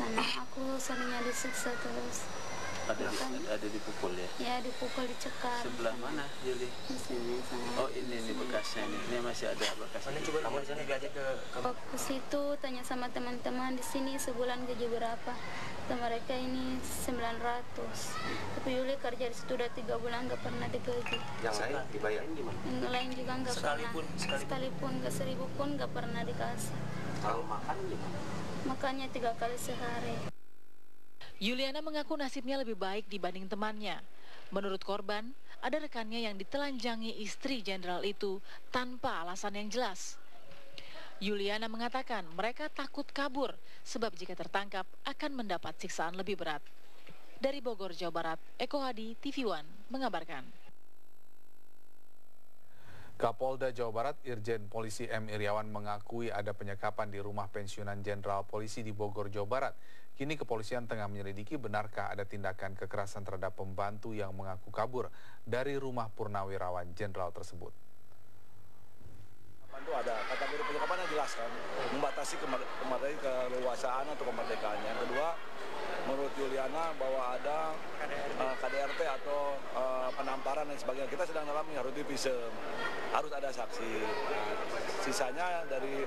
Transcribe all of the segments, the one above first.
Anak aku seringnya disiksa terus. Ada dipukul ya? Ya, dipukul, dicekal. Sebelah mana, Juli? Di sini sana. Oh, ini bekasnya ini. Ini masih ada bekasnya. Mana coba kamu di sana belajar ke Ke situ tanya sama teman-teman di sini sebulan gaji berapa. Kata mereka ini 900. Tapi Yuli kerja di situ udah 3 bulan nggak pernah digaji. yang lain dibayarin gimana? Yang lain juga nggak pernah. Sekalipun nggak 1.000 pun nggak pernah dikasih. Kalau makan gimana? Makannya 3 kali sehari. Yuliana mengaku nasibnya lebih baik dibanding temannya. Menurut korban, ada rekannya yang ditelanjangi istri jenderal itu tanpa alasan yang jelas. Yuliana mengatakan mereka takut kabur sebab jika tertangkap akan mendapat siksaan lebih berat. Dari Bogor, Jawa Barat, Eko Hadi, TV One, mengabarkan. Kapolda Jawa Barat Irjen Polisi M. Iriawan mengakui ada penyekapan di rumah pensiunan Jenderal Polisi di Bogor, Jawa Barat. Kini kepolisian tengah menyelidiki benarkah ada tindakan kekerasan terhadap pembantu yang mengaku kabur dari rumah Purnawirawan Jenderal tersebut. Itu ada kategori penyekapan yang jelas kan, membatasi keleluasaan atau kemerdekaannya. Yang kedua, menurut Yuliana bahwa ada KDRT atau penamparan dan sebagainya. Kita sedang dalami, harus divisum, harus ada saksi. Nah, sisanya dari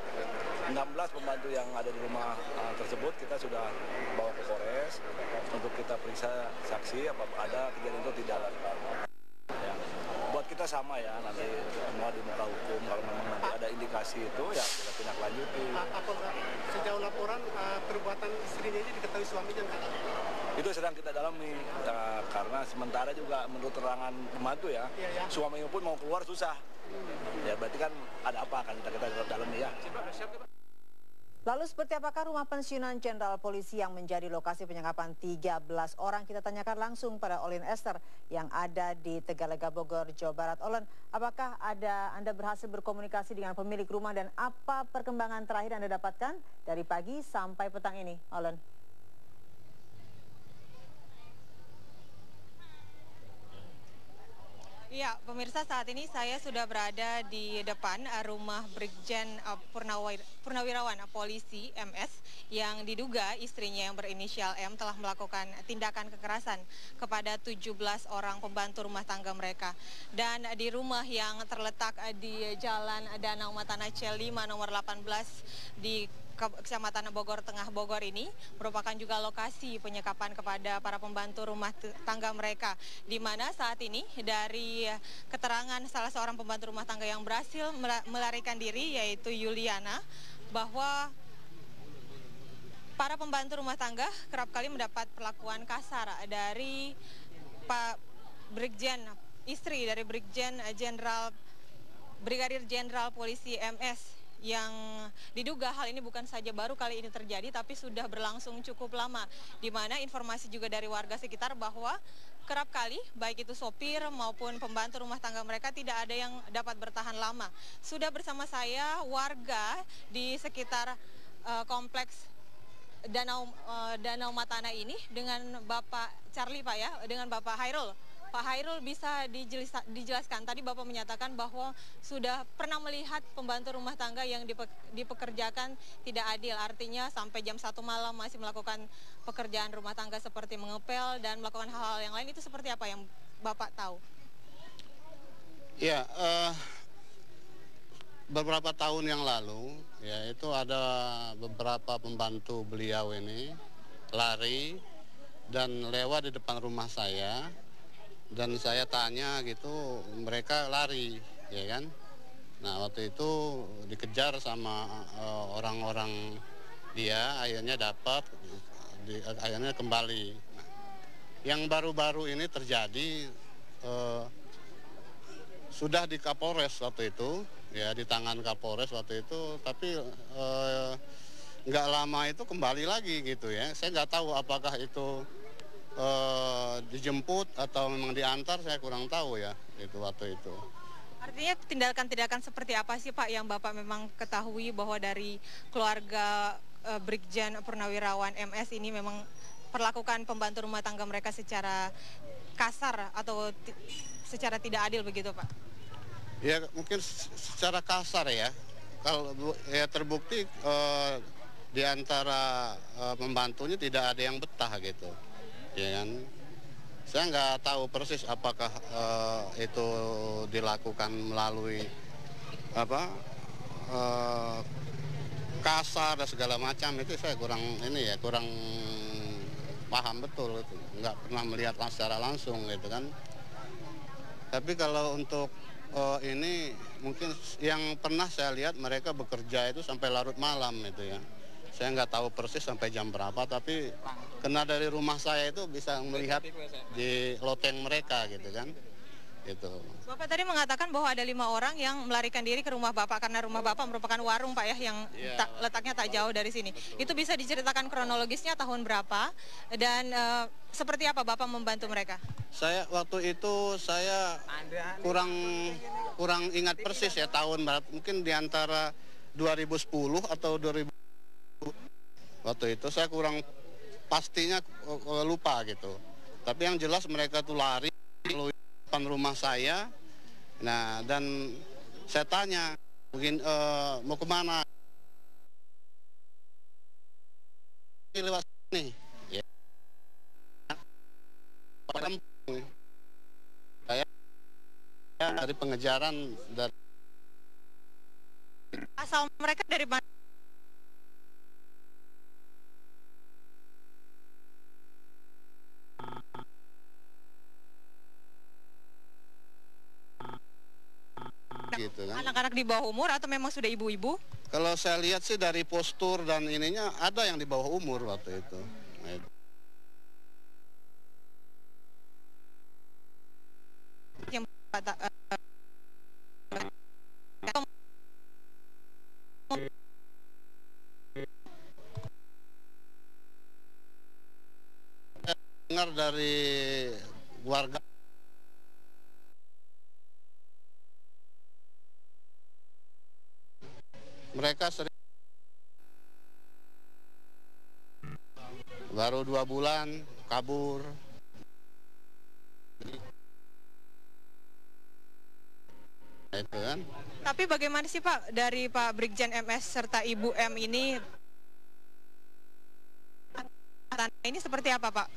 16 pembantu yang ada di rumah tersebut kita sudah bawa ke Polres untuk kita periksa saksi apakah ada kejadian itu tidak. Ya. Buat kita sama ya, nanti semua di muka hukum, kalau memang nanti ada indikasi itu ya kita tindak lanjuti. Apakah sejauh laporan perbuatan istrinya ini diketahui suaminya enggak? Itu sedang kita dalami, karena sementara juga menurut terangan pembantu ya, suaminya pun mau keluar susah. Ya berarti kan ada apa, kan kita dalami ya. Lalu seperti apakah rumah pensiunan Jenderal Polisi yang menjadi lokasi penyekapan 13 orang? Kita tanyakan langsung pada Olin Esther yang ada di Tegalega, Bogor, Jawa Barat. Olin, apakah Anda berhasil berkomunikasi dengan pemilik rumah dan apa perkembangan terakhir Anda dapatkan dari pagi sampai petang ini, Olin? Ya, pemirsa, saat ini saya sudah berada di depan rumah Brigjen Purnawirawan Polisi MS yang diduga istrinya yang berinisial M telah melakukan tindakan kekerasan kepada 17 orang pembantu rumah tangga mereka. Dan di rumah yang terletak di Jalan Danau Matana C5 nomor 18 di Kecamatan Bogor Tengah Bogor ini merupakan juga lokasi penyekapan kepada para pembantu rumah tangga mereka, di mana saat ini dari keterangan salah seorang pembantu rumah tangga yang berhasil melarikan diri yaitu Yuliana, bahwa para pembantu rumah tangga kerap kali mendapat perlakuan kasar dari Pak Brigjen, istri dari Brigadir Jenderal Polisi MS, yang diduga hal ini bukan saja baru kali ini terjadi, tapi sudah berlangsung cukup lama, di mana informasi juga dari warga sekitar bahwa kerap kali baik itu sopir maupun pembantu rumah tangga mereka tidak ada yang dapat bertahan lama. Sudah bersama saya warga di sekitar kompleks Danau Matana ini dengan Bapak Charlie, Pak ya, dengan Bapak Hairul. Pak Hairul, bisa dijelaskan, tadi Bapak menyatakan bahwa sudah pernah melihat pembantu rumah tangga yang dipekerjakan tidak adil, artinya sampai jam 1 malam masih melakukan pekerjaan rumah tangga seperti mengepel dan melakukan hal-hal yang lain, itu seperti apa yang Bapak tahu? Ya, beberapa tahun yang lalu, ya itu ada beberapa pembantu beliau ini lari dan lewat di depan rumah saya. Dan saya tanya gitu, mereka lari, ya kan? Nah, waktu itu dikejar sama orang-orang dia, akhirnya dapat, akhirnya kembali. Nah, yang baru-baru ini terjadi, sudah di Kapolres waktu itu, ya di tangan Kapolres waktu itu, tapi nggak lama itu kembali lagi gitu ya. Saya nggak tahu apakah itu dijemput atau memang diantar, saya kurang tahu ya itu waktu itu. Artinya tindakan-tindakan seperti apa sih Pak yang Bapak memang ketahui bahwa dari keluarga Brigjen Purnawirawan MS ini memang perlakukan pembantu rumah tangga mereka secara kasar atau secara tidak adil begitu Pak? Ya mungkin secara kasar ya. Kalau ya terbukti di antara pembantunya tidak ada yang betah gitu, ya kan? Saya nggak tahu persis apakah itu dilakukan melalui kasar dan segala macam, itu saya kurang paham betul itu, nggak pernah melihat secara langsung gitu kan. Tapi kalau untuk ini mungkin yang pernah saya lihat mereka bekerja itu sampai larut malam itu ya. Saya nggak tahu persis sampai jam berapa, tapi karena dari rumah saya itu bisa melihat di loteng mereka gitu kan. Gitu. Bapak tadi mengatakan bahwa ada 5 orang yang melarikan diri ke rumah Bapak karena rumah Bapak merupakan warung Pak ya, yang letaknya tak jauh dari sini. Betul. Itu bisa diceritakan kronologisnya tahun berapa dan seperti apa Bapak membantu mereka? Saya waktu itu kurang ingat persis ya tahun berapa, mungkin di antara 2010 atau 2000. Waktu itu saya kurang pastinya lupa gitu. Tapi yang jelas mereka tuh lari melalui depan rumah saya. Nah, dan saya tanya, mungkin mau kemana? Lewat sini. Ya. Saya dari pengejaran dari. Asal mereka dari mana? Gitu kan. Anak-anak di bawah umur atau memang sudah ibu-ibu? Kalau saya lihat sih dari postur dan ininya ada yang di bawah umur waktu itu. Yang dengar dari warga mereka sering baru 2 bulan kabur. Itu kan. Tapi bagaimana sih Pak dari Pak Brigjen MS serta Ibu M ini seperti apa Pak?